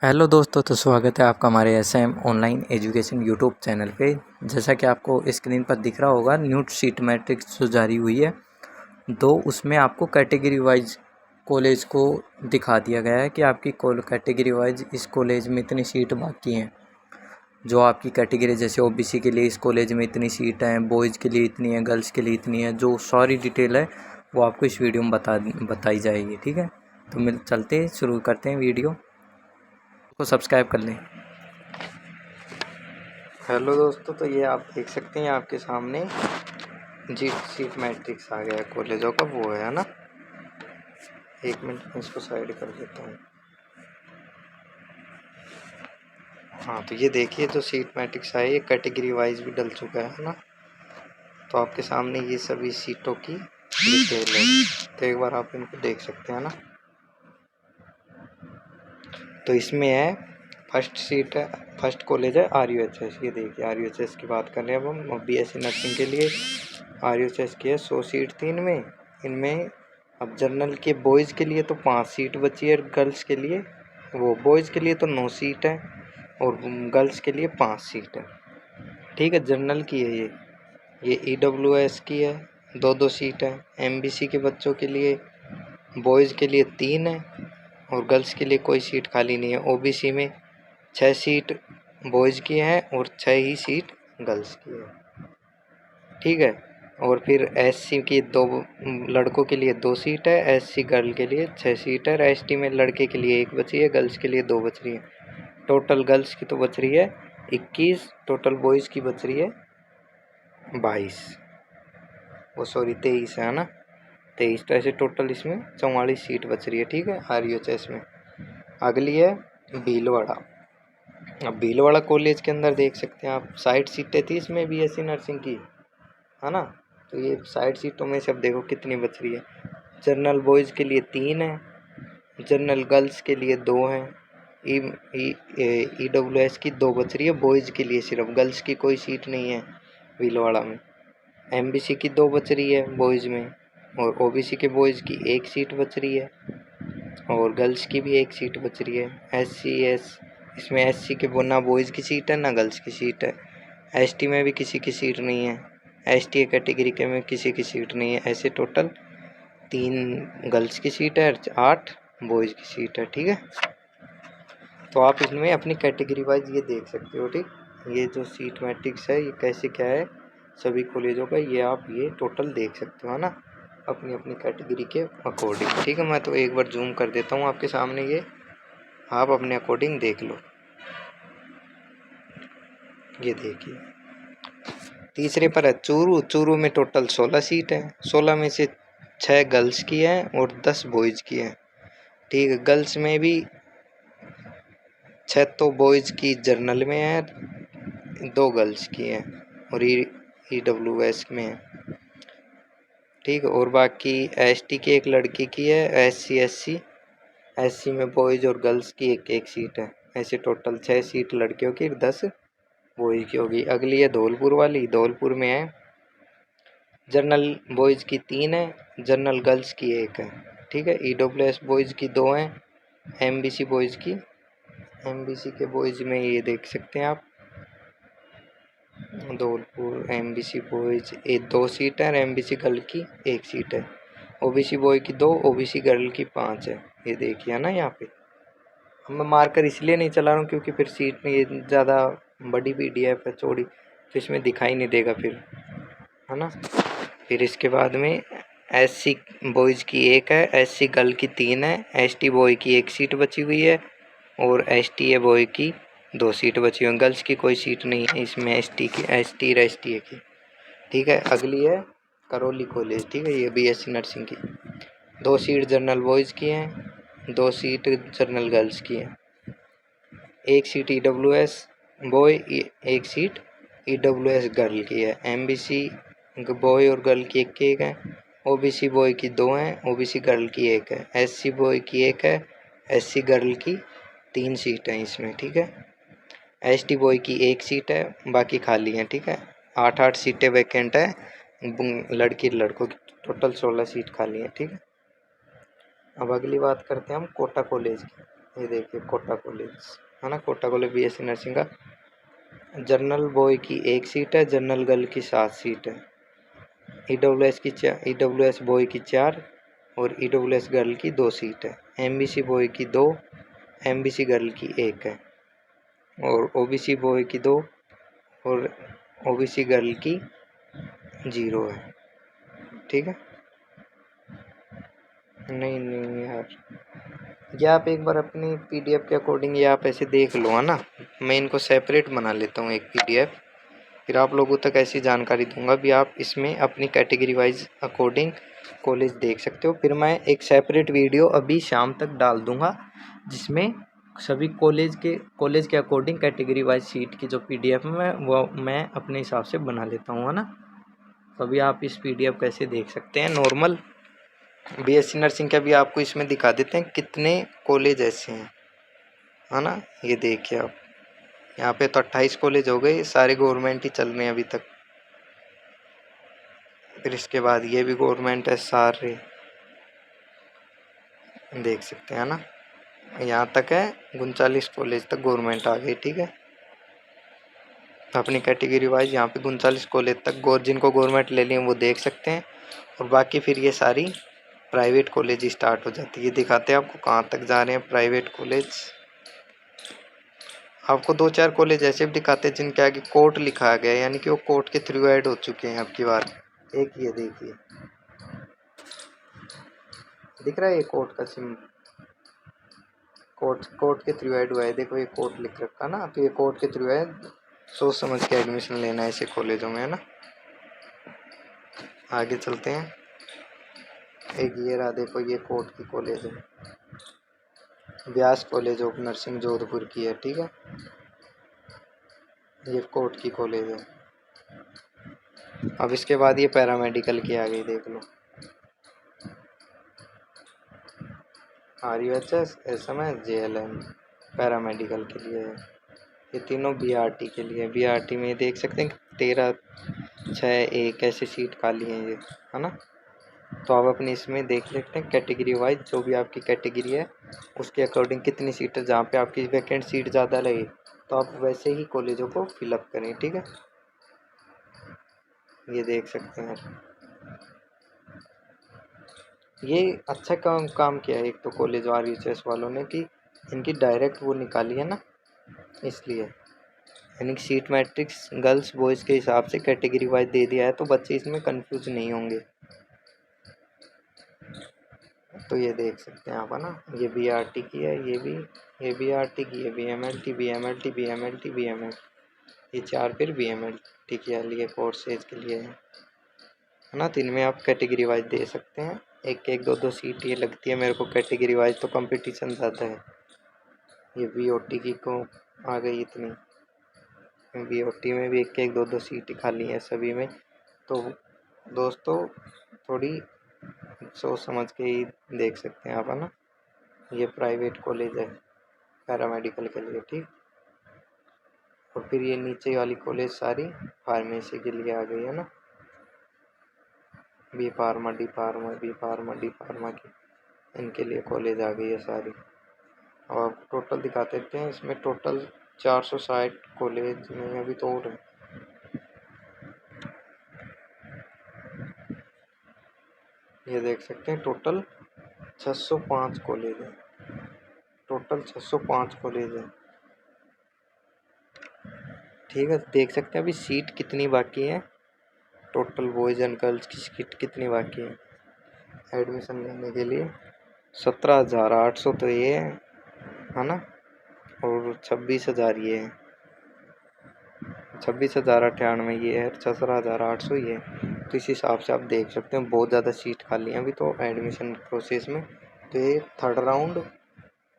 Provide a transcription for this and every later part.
Hello दोस्तों, तो स्वागत है आपका हमारे SM online education YouTube channel पे। जैसा कि आपको स्क्रीन पर दिख रहा होगा, न्यू सीट मैट्रिक्स जो जारी हुई है, तो उसमें आपको कैटेगरी वाइज कॉलेज को दिखा दिया गया है कि आपकी कैटेगरी वाइज इस कॉलेज में इतनी सीट बाकी हैं। जो आपकी कैटेगरी जैसे ओबीसी के लिए इस कॉलेज में इतनी सीट हैं, बॉयज़ के लिए इतनी है, गर्ल्स के लिए इतनी है, जो सारी डिटेल है वो आपको इस वीडियो में बताई जाएगी। ठीक है, तो मिल चलते शुरू करते हैं वीडियो को। सब्सक्राइब कर लें। हेलो दोस्तों, तो ये आप देख सकते हैं आपके सामने जी सीट मैट्रिक्स आ गया है कॉलेजों का, वो है ना। एक मिनट में इसको साइड कर देता हूँ। हाँ, तो ये देखिए जो सीट मैट्रिक्स है ये कैटेगरी वाइज भी डल चुका है ना। तो आपके सामने ये सभी सीटों की डिटेल है, तो एक बार आप इनको देख सकते हैं ना। तो इसमें है फर्स्ट सीट है, फर्स्ट कॉलेज है RUHS। ये देखिए RUHS की बात कर रहे हैं अब हम। BSc नर्सिंग के लिए RUHS की है 100 सीट थी इनमें। अब जनरल के बॉयज़ के लिए तो 5 सीट बची है, गर्ल्स के लिए वो बॉयज़ के लिए तो 9 सीट है और गर्ल्स के लिए 5 सीट है। ठीक है, जनरल की है ये EWS की है, 2-2 सीट है। MBC के बच्चों के लिए बॉयज़ के लिए 3 है और गर्ल्स के लिए कोई सीट खाली नहीं है। OBC में 6 सीट बॉयज़ की हैं और 6 ही सीट गर्ल्स की है। ठीक है, और फिर SC की 2 लड़कों के लिए 2 सीट है, SC गर्ल के लिए 6 सीट है, ST में लड़के के लिए 1 बची है, गर्ल्स के लिए 2 बच रही है। टोटल गर्ल्स की तो बच रही है 21, टोटल बॉयज़ की बच रही है 22, वो सॉरी 23 है ना, 23। तो ऐसे टोटल इसमें 44 सीट बच रही है। ठीक है, RUHS में। अगली है भीलवाड़ा। अब भीलवाड़ा कॉलेज के अंदर देख सकते हैं आप 60 सीटें थी इसमें BSc नर्सिंग की, है ना। तो ये 60 सीटों में से अब देखो कितनी बच रही है। जनरल बॉयज़ के लिए 3 है, जनरल गर्ल्स के लिए 2 हैं, EWS की 2 बच रही है बॉयज़ के लिए, सिर्फ गर्ल्स की कोई सीट नहीं है भीलवाड़ा में। MBC की 2 बच रही है बॉयज़ में और OBC के बॉयज़ की 1 सीट बच रही है और गर्ल्स की भी 1 सीट बच रही है। SCS इसमें SC के ना बॉयज़ की सीट है ना गर्ल्स की सीट है। ST में भी किसी की सीट नहीं है, ST कैटेगरी के में किसी की सीट नहीं है। ऐसे टोटल 3 गर्ल्स की सीट है, 8 बॉयज़ की सीट है। ठीक है, तो आप इसमें अपनी कैटेगरी वाइज ये देख सकते हो। ठीक, ये जो सीट मैट्रिक्स है ये कैसे क्या है सभी कॉलेजों का, ये आप ये टोटल देख सकते हो, है ना, अपनी अपनी कैटेगरी के अकॉर्डिंग। ठीक है, मैं तो एक बार जूम कर देता हूँ आपके सामने, ये आप अपने अकॉर्डिंग देख लो। ये देखिए तीसरे पर है चूरू। चूरू में टोटल 16 सीट है, 16 में से 6 गर्ल्स की है और 10 बॉयज़ की है। ठीक है, गर्ल्स में भी 6 तो बॉयज़ की जर्नल में है, 2 गर्ल्स की है और EWS में है। ठीक है, और बाकी ST की 1 लड़की की है, SC में बॉयज़ और गर्ल्स की 1-1 सीट है। ऐसे टोटल 6 सीट लड़कियों की, 10 बॉयज़ की होगी। अगली है धौलपुर वाली। धौलपुर में है जनरल बॉयज़ की 3 है, जनरल गर्ल्स की 1 है। ठीक है, EWS बॉयज़ की 2 हैं, MBC बॉयज़ की, MBC के बॉयज़ में ये देख सकते हैं आप, धौलपुर MBC बॉयज़ 2 सीट है और MBC गर्ल की 1 सीट है। OBC बॉय की 2, OBC गर्ल की 5 है। ये देखिए ना, यहाँ पे मैं मार्कर इसलिए नहीं चला रहा हूँ क्योंकि फिर सीट में ये ज़्यादा बड़ी PDF है, चौड़ी, तो इसमें दिखाई नहीं देगा फिर, है ना। फिर इसके बाद में SC बॉयज़ की 1 है, SC गर्ल की 3 है, ST बॉय की 1 सीट बची हुई है और STA बॉय की 2 सीट बची हुई है। गर्ल्स की कोई सीट नहीं है इसमें, ST और STA की। ठीक है, अगली है करौली कॉलेज। ठीक है, ये BSc नर्सिंग की 2 सीट जनरल बॉयज़ की हैं, 2 सीट जनरल गर्ल्स की हैं, 1 seat EWS boy, 1 seat EWS girl की है। MBC बॉय और गर्ल की 1-1 है, OBC बॉय की 2 हैं, OBC गर्ल की 1 है, SC बॉय की 1 है, SC गर्ल की 3 सीट हैं इसमें। ठीक है, ST बॉय की 1 सीट है, बाकी खाली हैं। ठीक है, 8-8 सीटें वैकेंट है, लड़की लड़कों की टोटल 16 सीट खाली है। ठीक है, अब अगली बात करते हैं हम कोटा कॉलेज की। ये देखिए कोटा कॉलेज है ना, कोटा कॉलेज बीएससी नर्सिंग का। जनरल बॉय की 1 सीट है, जनरल गर्ल की 7 सीट है। ईडब्ल्यूएस बॉय की 4 और ईडब्ल्यूएस गर्ल की 2 सीट है। एमबीसी बॉय की 2, एमबीसी गर्ल की 1 है और ओबीसी बॉय की 2 और ओबीसी गर्ल की 0 है। ठीक है। नहीं नहीं यार, ये आप एक बार अपनी पीडीएफ के अकॉर्डिंग ये आप ऐसे देख लो, है ना। मैं इनको सेपरेट बना लेता हूँ एक पीडीएफ, फिर आप लोगों तक ऐसी जानकारी दूंगा भी आप इसमें अपनी कैटेगरी वाइज अकॉर्डिंग कॉलेज देख सकते हो। फिर मैं एक सेपरेट वीडियो अभी शाम तक डाल दूंगा जिसमें सभी कॉलेज के अकॉर्डिंग कैटेगरी वाइज सीट की जो पीडीएफ है वो मैं अपने हिसाब से बना लेता हूँ, है ना। तो अभी आप इस पीडीएफ कैसे देख सकते हैं नॉर्मल बीएससी नर्सिंग का भी आपको इसमें दिखा देते हैं कितने कॉलेज ऐसे हैं, है ना। ये देखिए आप यहाँ पे तो 28 कॉलेज हो गए, सारे गवर्नमेंट ही चल रहे हैं अभी तक। फिर इसके बाद ये भी गवर्नमेंट है, सारे देख सकते हैं ना। यहाँ तक है 39 कॉलेज तक गवर्नमेंट आ गई। ठीक है, अपनी कैटेगरी वाइज यहाँ पे 39 कॉलेज तक जिनको गवर्नमेंट ले लिए वो देख सकते हैं। और बाकी फिर ये सारी प्राइवेट कॉलेज स्टार्ट हो जाती है। ये दिखाते हैं आपको कहाँ तक जा रहे हैं प्राइवेट कॉलेज। आपको 2-4 कॉलेज ऐसे भी दिखाते हैं जिनके आगे कोर्ट लिखा गया है, यानी कि वो कोर्ट के थ्रू ऐड हो चुके हैं अब की बार। एक ये देखिए दिख रहा है, ये कोर्ट का सिम, कोर्ट के थ्रू ऐड हुआ है। देखो ये कोर्ट लिख रखा ना, तो ये कोर्ट के थ्रू है। सोच समझ के एडमिशन लेना है ऐसे कॉलेजों में, है ना। आगे चलते हैं। एक ये रहा, देखो ये कोर्ट की कॉलेज है, व्यास कॉलेज ऑफ नर्सिंग जोधपुर की है। ठीक है, ये कोर्ट की कॉलेज है। अब इसके बाद ये पैरामेडिकल की आ गई, देख लो। RUHS, SMA, JLM पैरामेडिकल के लिए है। ये तीनों BRT के लिए। BRT में देख सकते हैं 13/6 ऐसी सीट खाली हैं ये, है ना। तो आप अपनी इसमें देख सकते हैं कैटेगरी वाइज जो भी आपकी कैटेगरी है उसके अकॉर्डिंग कितनी सीटें, जहाँ पे आपकी वैकेंट सीट ज़्यादा लगे तो आप वैसे ही कॉलेजों को फिलअप करें। ठीक है, ये देख सकते हैं। ये अच्छा काम किया है एक तो कॉलेज RUHS वालों ने कि इनकी डायरेक्ट वो निकाली है ना, इसलिए यानी कि सीट मैट्रिक्स गर्ल्स बॉयज़ के हिसाब से कैटेगरी वाइज दे दिया है तो बच्चे इसमें कंफ्यूज नहीं होंगे। तो ये देख सकते हैं आप, है ना। ये BRT की है, ये BRT की है, BMLT BMLT BMLT BMLT, ये 4 फिर BMLT के लिए कोर्सेज के लिए है ना। तो इनमें आप कैटेगरी वाइज दे सकते हैं। एक एक दो दो सीट ये लगती है मेरे को कैटेगरी वाइज, तो कंपटीशन ज़्यादा है। ये BOT की को आ गई इतनी, BOT में भी एक एक दो दो सीट खाली हैं सभी में। तो दोस्तों थोड़ी सोच समझ के ही देख सकते हैं आप, है ना। ये प्राइवेट कॉलेज है पैरामेडिकल के लिए। ठीक, और फिर ये नीचे वाली कॉलेज सारी फार्मेसी के लिए आ गई, है ना। B pharma, D pharma, B pharma, D pharma की इनके लिए कॉलेज आ गई है सारी। अब आपको टोटल दिखा देते हैं, इसमें टोटल 460 कॉलेज में अभी तो और है। ये देख सकते हैं टोटल 605 कॉलेज है, टोटल 605 कॉलेज है। ठीक है, देख सकते हैं अभी सीट कितनी बाकी है, टोटल बॉयज़ एंड गर्ल्स की सीट कितनी बाकी है एडमिशन लेने के लिए। 17,800 तो ये है ना, और 26,000 ये है, 26,098 ये है, 17,800 ये है। तो इस हिसाब से आप देख सकते हैं बहुत ज़्यादा सीट खाली हैं अभी तो एडमिशन प्रोसेस में। तो ये थर्ड राउंड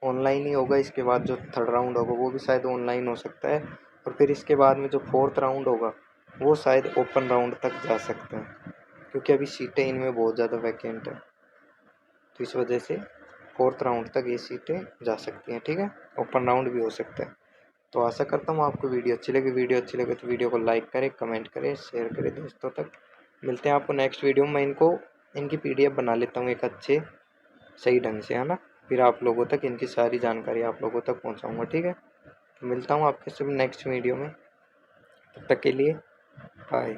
ऑनलाइन ही होगा, इसके बाद जो थर्ड राउंड होगा वो भी शायद ऑनलाइन हो सकता है, और फिर इसके बाद में जो फोर्थ राउंड होगा वो शायद ओपन राउंड तक जा सकते हैं, क्योंकि अभी सीटें इनमें बहुत ज़्यादा वैकेंट है। तो इस वजह से फोर्थ राउंड तक ये सीटें जा सकती हैं। ठीक है, ओपन राउंड भी हो सकता है। तो आशा करता हूँ आपको वीडियो अच्छी लगी। वीडियो अच्छी लगे तो वीडियो को लाइक करें, कमेंट करें, शेयर करें दोस्तों तक। मिलते हैं आपको नेक्स्ट वीडियो में। मैं इनकी PDF बना लेता हूँ एक अच्छे सही ढंग से, है ना। फिर आप लोगों तक इनकी सारी जानकारी आप लोगों तक पहुंचाऊंगा। ठीक है, तो मिलता हूँ आपके सब नेक्स्ट वीडियो में। तब तक के लिए बाय।